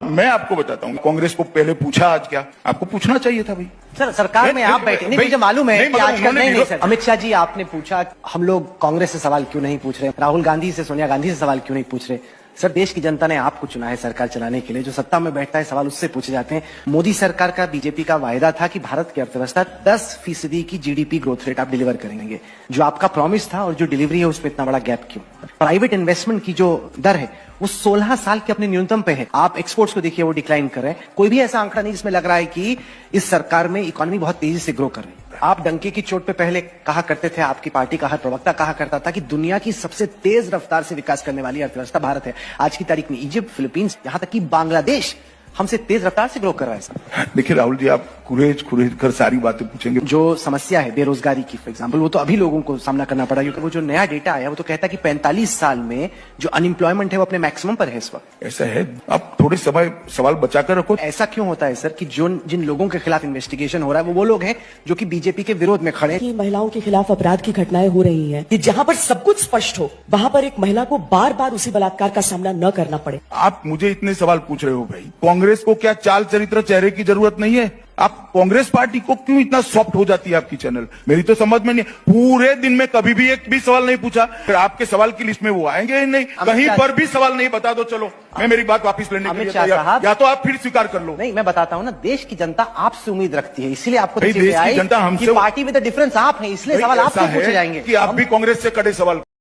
मैं आपको बताता हूँ, कांग्रेस को पहले पूछा आज क्या, आपको पूछना चाहिए था भाई। सर सरकार में आप बैठे नहीं, मुझे मालूम है कि आजकल नहीं सर। अमित शाह जी आपने पूछा हम लोग कांग्रेस से सवाल क्यों नहीं पूछ रहे, राहुल गांधी से सोनिया गांधी से सवाल क्यों नहीं पूछ रहे। सर देश की जनता ने आपको चुना है सरकार चलाने के लिए, जो सत्ता में बैठता है सवाल उससे पूछे जाते हैं। मोदी सरकार का बीजेपी का वायदा था कि भारत की अर्थव्यवस्था 10% की जीडीपी ग्रोथ रेट आप डिलीवर करेंगे, जो आपका प्रॉमिस था और जो डिलीवरी है उसमें इतना बड़ा गैप क्यों। प्राइवेट इन्वेस्टमेंट की जो दर है वो 16 साल के अपने न्यूनतम पे है। आप एक्सपोर्ट्स को देखिए वो डिक्लाइन कर रहे हैं, कोई भी ऐसा आंकड़ा नहीं जिसमें लग रहा है कि इस सरकार में इकोनॉमी बहुत तेजी से ग्रो कर रही है। आप डंके की चोट पे पहले कहा करते थे, आपकी पार्टी का हर प्रवक्ता कहा करता था कि दुनिया की सबसे तेज रफ्तार से विकास करने वाली अर्थव्यवस्था भारत है। आज की तारीख में इजिप्ट, फिलीपींस, यहां तक कि बांग्लादेश हमसे तेज रफ्तार से ग्रो कर रहा है सर। देखिए राहुल जी, आप कुरेज कर सारी बातें पूछेंगे। जो समस्या है बेरोजगारी की फॉर एग्जांपल, वो तो अभी लोगों को सामना करना पड़ा, क्योंकि वो जो नया डेटा आया वो तो कहता है कि 45 साल में जो अनएम्प्लॉयमेंट है वो अपने मैक्सिमम पर है इस वक्त। ऐसा है, आप थोड़े समय सवाल बचाकर रखो। ऐसा क्यों होता है सर कि जिन लोगों के खिलाफ इन्वेस्टिगेशन हो रहा है वो लोग हैं जो कि बीजेपी के विरोध में खड़े हैं। कि महिलाओं के खिलाफ अपराध की घटनाएं हो रही हैं, कि जहां पर सब कुछ स्पष्ट हो वहां पर एक महिला को बार बार उसी बलात्कार का सामना न करना पड़े। आप मुझे इतने सवाल पूछ रहे हो भाई, कांग्रेस को क्या चाल चरित्र चेहरे की जरूरत नहीं है? आप कांग्रेस पार्टी को क्यों इतना सॉफ्ट हो जाती है आपकी चैनल? मेरी तो समझ में नहीं, पूरे दिन में कभी भी एक भी सवाल नहीं पूछा, फिर आपके सवाल की लिस्ट में वो आएंगे ही नहीं, कहीं पर भी सवाल नहीं। बता दो, चलो मैं मेरी बात वापस लेने के लिए तैयार, या तो आप फिर स्वीकार कर लो। नहीं, मैं बताता हूं ना, देश की जनता आपसे उम्मीद रखती है, इसलिए आपको देश की जनता हमसे, पार्टी विद द डिफरेंस आप हैं, इसलिए सवाल आपसे पूछे जाएंगे कि आप भी कांग्रेस से कड़े सवाल